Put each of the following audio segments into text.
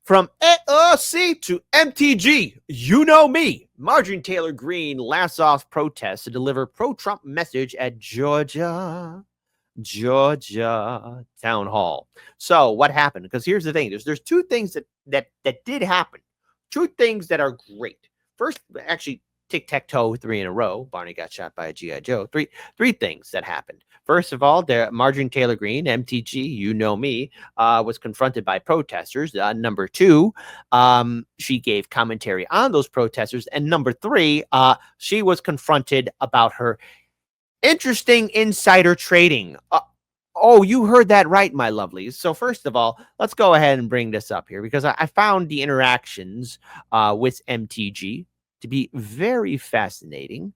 From AOC to MTG, you know me. Marjorie Taylor Greene laughs off protests to deliver pro-Trump message at Georgia town hall. So what happened? Because here's the thing: there's two things that did happen. Two things that are great. First, actually, tic-tac-toe, 3 in a row. Barney got shot by a G.I. Joe. Three things that happened. First of all, Marjorie Taylor Greene, MTG, you know me, was confronted by protesters. Number two, she gave commentary on those protesters. And number three, she was confronted about her interesting insider trading. Oh, you heard that right, my lovelies. So first of all, let's go ahead and bring this up here because I found the interactions with MTG to be very fascinating.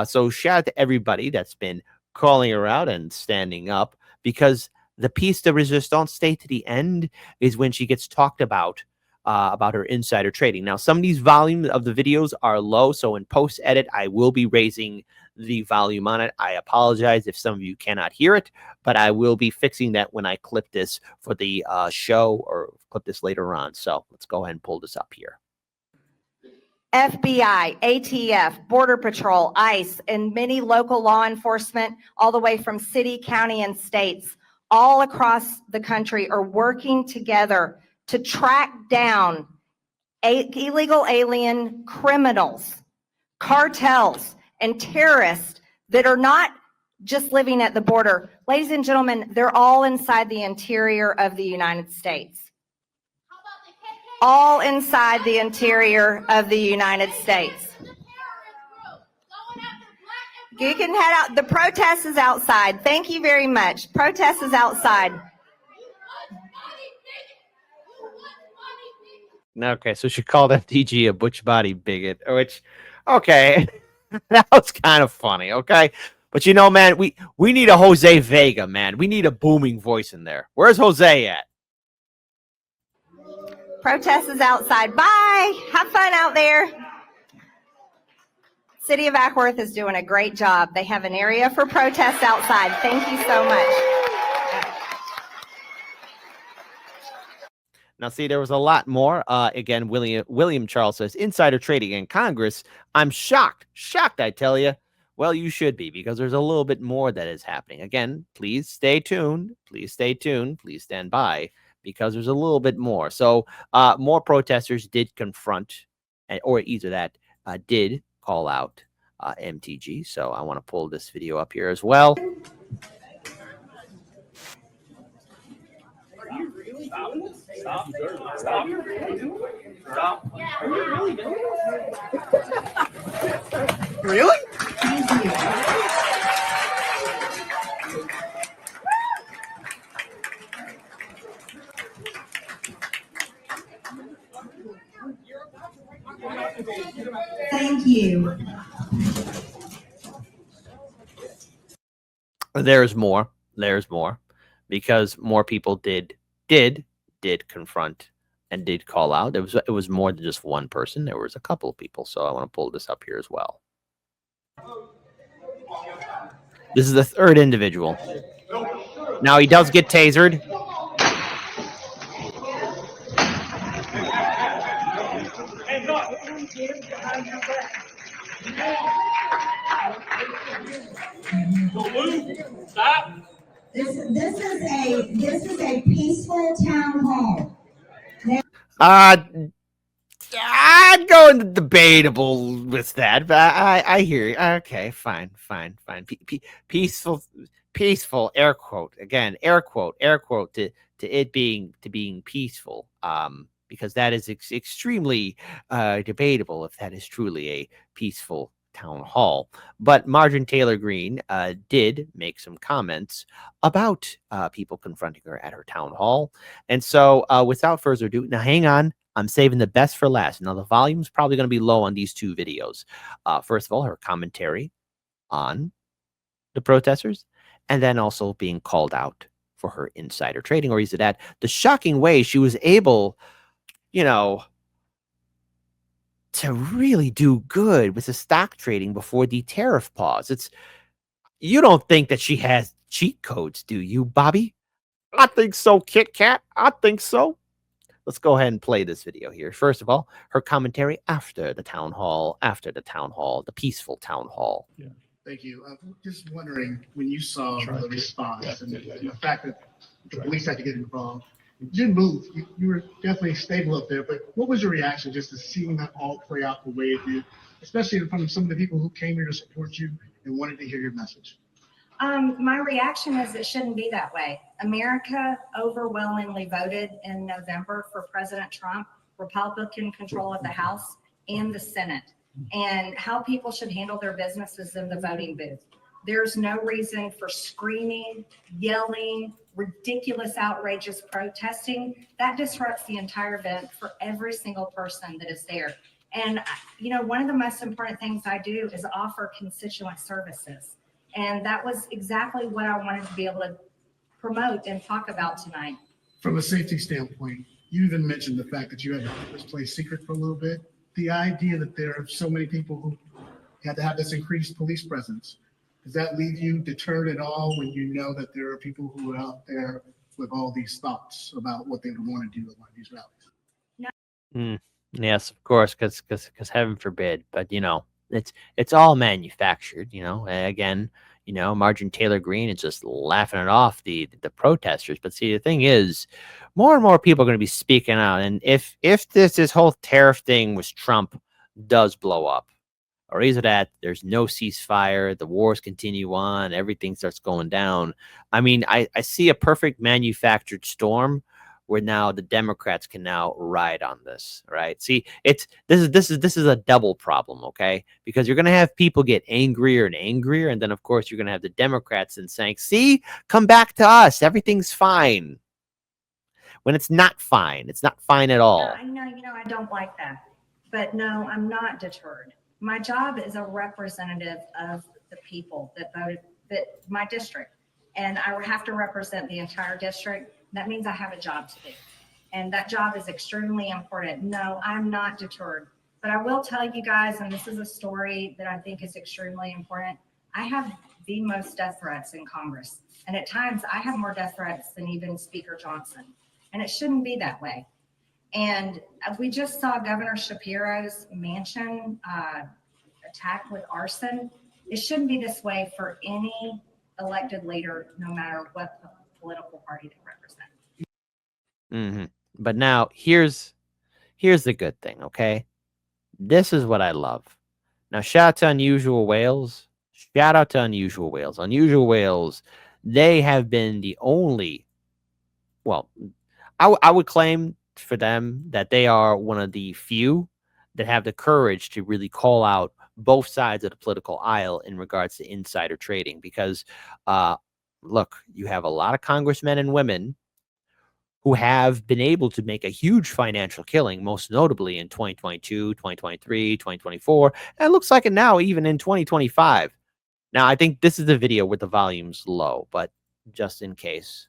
So shout out to everybody that's been calling her out and standing up, because the piece de resistance, stay to the end, is when she gets talked about her insider trading. Now, some of these volumes of the videos are low, so in post edit, I will be raising the volume on it. I apologize if some of you cannot hear it, but I will be fixing that when I clip this for the show, or clip this later on. So let's go ahead and pull this up here. FBI, ATF, Border Patrol, ICE, and many local law enforcement, all the way from city, county, and states, all across the country are working together to track down illegal alien criminals, cartels, and terrorists that are not just living at the border. Ladies and gentlemen, they're all inside the interior of the United States. All inside the interior of the United States. You can head out. The protest is outside. Thank you very much. Protest is outside. Okay, so she called MTG a butch body bigot, which, okay, that was kind of funny, okay? But you know, man, we need a Jose Vega, man. We need a booming voice in there. Where's Jose at? Protest is outside. Bye. Have fun out there. City of Ackworth is doing a great job. They have an area for protests outside. Thank you so much. Now, see, there was a lot more. Again, William Charles says, insider trading in Congress. I'm shocked. Shocked, I tell you. Well, you should be, because there's a little bit more that is happening. Again, please stay tuned. Please stay tuned. Please stand by, because there's a little bit more. So more protesters did confront, or either that did call out MTG. So I want to pull this video up here as well. Are you really doing this? Stop. Stop. Are you really doing it? Stop. Are you really doing it? Really? Thank you. There's more. There's more. Because more people did confront and did call out. It was more than just one person. There was a couple of people. So I want to pull this up here as well. This is the third individual. Now he does get tasered. Stop. This is a peaceful town hall. I'd go into debatable with that, but I hear you. Okay, fine. Peaceful, air quote. Again, air quote to it being peaceful. Because that is extremely debatable if that is truly a peaceful town hall. But Marjorie Taylor Greene did make some comments about people confronting her at her town hall. And so without further ado, now hang on, I'm saving the best for last. Now the volume's probably going to be low on these two videos. First of all, her commentary on the protesters, and then also being called out for her insider trading, or is it that the shocking way she was able, to really do good with the stock trading before the tariff pause. You don't think that she has cheat codes, do you, Bobby? I think so, Kit Kat. I think so. let's go ahead and play this video here. First of all, her commentary after the town hall, the peaceful town hall. Yeah. Thank you. Just wondering, when you saw the response and the fact that the police had to get involved, you didn't move. You were definitely stable up there, but what was your reaction just to seeing that all play out the way it did, especially in front of some of the people who came here to support you and wanted to hear your message? My reaction is it shouldn't be that way. America overwhelmingly voted in November for President Trump, Republican control of the House and the Senate, and how people should handle their businesses in the voting booth. There's no reason for screaming, yelling, ridiculous, outrageous protesting. That disrupts the entire event for every single person that is there. And, you know, one of the most important things I do is offer constituent services. And that was exactly what I wanted to be able to promote and talk about tonight. From a safety standpoint, you even mentioned the fact that you had to keep this place secret for a little bit. The idea that there are so many people who had to have this increased police presence, does that leave you deterred at all when you know that there are people who are out there with all these thoughts about what they would want to do at one of these rallies? Yes, of course, because heaven forbid, but you know, it's all manufactured, you know. Again, you know, Marjorie Taylor Greene is just laughing it off the protesters. But see, the thing is, more and more people are going to be speaking out. And if this whole tariff thing with Trump does blow up, or either that there's no ceasefire, the wars continue on, everything starts going down. I mean, I see a perfect manufactured storm where now the Democrats can now ride on this, right? See, this is a double problem, okay? Because you're gonna have people get angrier and angrier, and then of course you're gonna have the Democrats and saying, "See, come back to us, everything's fine." When it's not fine, it's not fine at all. Yeah, I know, I don't like that, but no, I'm not deterred. My job is a representative of the people that voted, that my district, and I have to represent the entire district. That means I have a job to do. And that job is extremely important. No, I'm not deterred. But I will tell you guys, and this is a story that I think is extremely important, I have the most death threats in Congress. And at times, I have more death threats than even Speaker Johnson. And it shouldn't be that way. And we just saw Governor Shapiro's mansion attacked with arson. It shouldn't be this way for any elected leader, no matter what political party they represent. But now here's the good thing, okay? This is what I love. Now, shout out to Unusual Whales. Shout out to Unusual Whales. Unusual Whales, they have been the only, well, I would claim for them that they are one of the few that have the courage to really call out both sides of the political aisle in regards to insider trading. Because, look, you have a lot of congressmen and women who have been able to make a huge financial killing, most notably in 2022, 2023, 2024, and it looks like it now even in 2025. Now, I think this is the video with the volume's low, but just in case,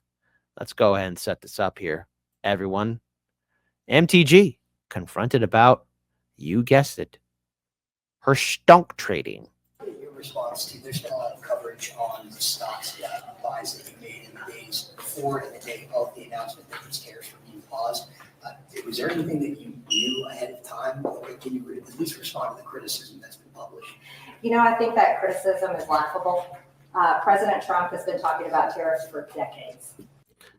let's go ahead and set this up here. Everyone, MTG confronted about, you guessed it, her stunk trading. Your response to, there's been a lot of coverage on the stocks buys that you made in the days before and the day of the announcement that these tariffs were being paused. Was there anything that you knew ahead of time? Can you at least respond to the criticism that's been published? I think that criticism is laughable. President Trump has been talking about tariffs for decades.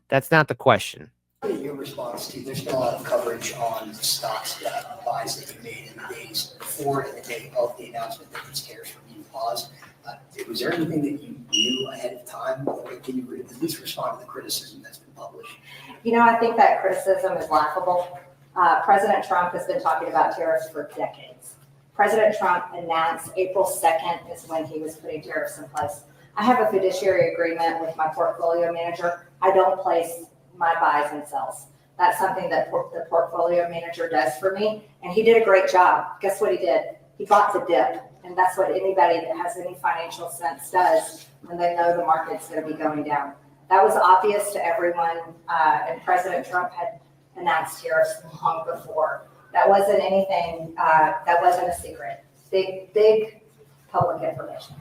That's not the question. Your response to, there's been a lot of coverage on the stocks buys that you made in the days before and the day of the announcement that these tariffs were being paused. Was there anything that you knew ahead of time? Can you at least respond to the criticism that's been published? I think that criticism is laughable. President Trump has been talking about tariffs for decades. President Trump announced April 2nd is when he was putting tariffs in place. I have a fiduciary agreement with my portfolio manager. I don't place my buys and sells. That's something that the portfolio manager does for me, and he did a great job. Guess what he did? He bought the dip, and that's what anybody that has any financial sense does when they know the market's going to be going down. That was obvious to everyone, and President Trump had announced tariffs long before. That wasn't anything, that wasn't a secret. Big public information.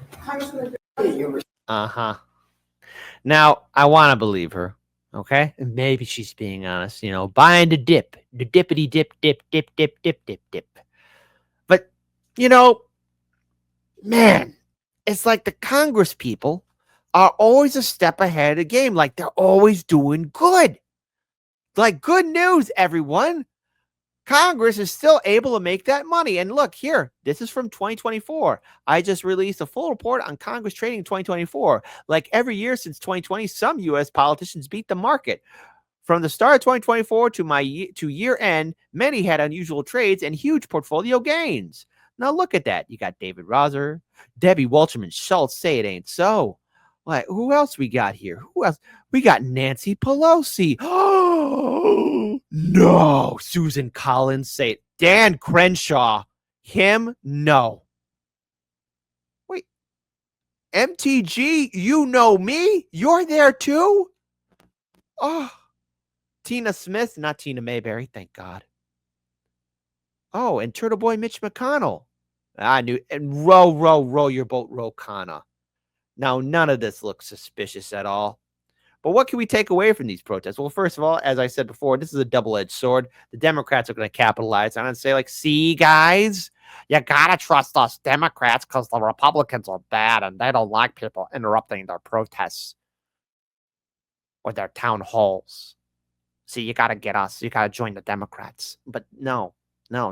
Now, I want to believe her. Okay? And maybe she's being honest, buying the dip, the dippity dip, dip, dip, dip, dip, dip, dip. But, you know, man, it's like the Congress people are always a step ahead of the game. Like they're always doing good. Like, good news, everyone. Congress is still able to make that money. And look here, this is from 2024. I just released a full report on Congress trading in 2024. Like every year since 2020, some U.S. politicians beat the market. From the start of 2024 to year end, many had unusual trades and huge portfolio gains. Now look at that. You got David Roser, Debbie Welchman Schultz say it ain't so. Like, who else we got here? Who else? We got Nancy Pelosi. Oh, no. Susan Collins say it. Dan Crenshaw. Him? No. Wait. MTG, you know me? You're there too? Oh. Tina Smith, not Tina Mayberry, thank God. Oh, and Turtle Boy Mitch McConnell. I knew. And row your boat, row Kana. Now, none of this looks suspicious at all. But what can we take away from these protests? Well, first of all, as I said before, this is a double-edged sword. The Democrats are going to capitalize on it and say, like, see, guys, you got to trust us Democrats because the Republicans are bad and they don't like people interrupting their protests or their town halls. See, you got to get us. You got to join the Democrats. But no.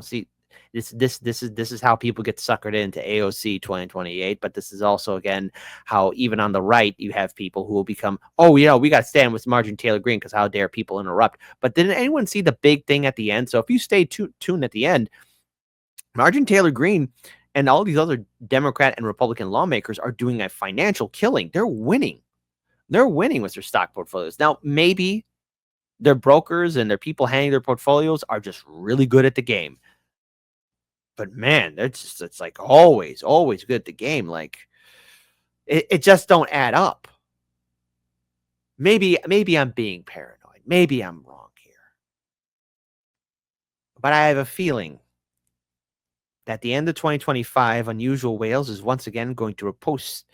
See, this is how people get suckered into AOC 2028. But this is also, again, how even on the right, you have people who will become, we got to stand with Marjorie Taylor Greene because how dare people interrupt. But didn't anyone see the big thing at the end? So if you stay tuned at the end, Marjorie Taylor Greene and all these other Democrat and Republican lawmakers are doing a financial killing. They're winning. They're winning with their stock portfolios. Now, maybe their brokers and their people handling their portfolios are just really good at the game. But man, it's like always good at the game. Like it just don't add up. Maybe I'm being paranoid. Maybe I'm wrong here. But I have a feeling that the end of 2025, Unusual Whales is once again going to post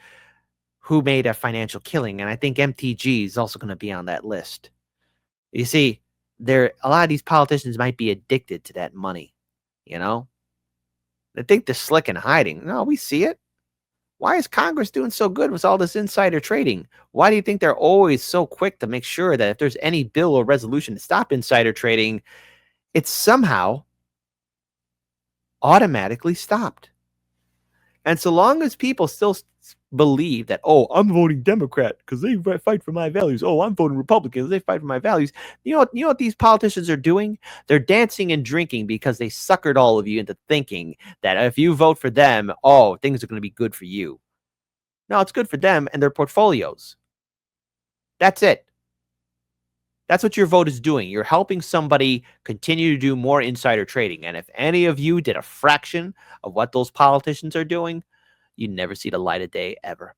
who made a financial killing. And I think MTG is also going to be on that list. You see, a lot of these politicians might be addicted to that money, They think they're slick and hiding. No, we see it. Why is Congress doing so good with all this insider trading? Why do you think they're always so quick to make sure that if there's any bill or resolution to stop insider trading, it's somehow automatically stopped? And so long as people still believe that, I'm voting Democrat because they fight for my values. I'm voting Republican because they fight for my values. You know what these politicians are doing? They're dancing and drinking because they suckered all of you into thinking that if you vote for them, things are going to be good for you. No, it's good for them and their portfolios. That's it. That's what your vote is doing. You're helping somebody continue to do more insider trading. And if any of you did a fraction of what those politicians are doing, you'd never see the light of day ever.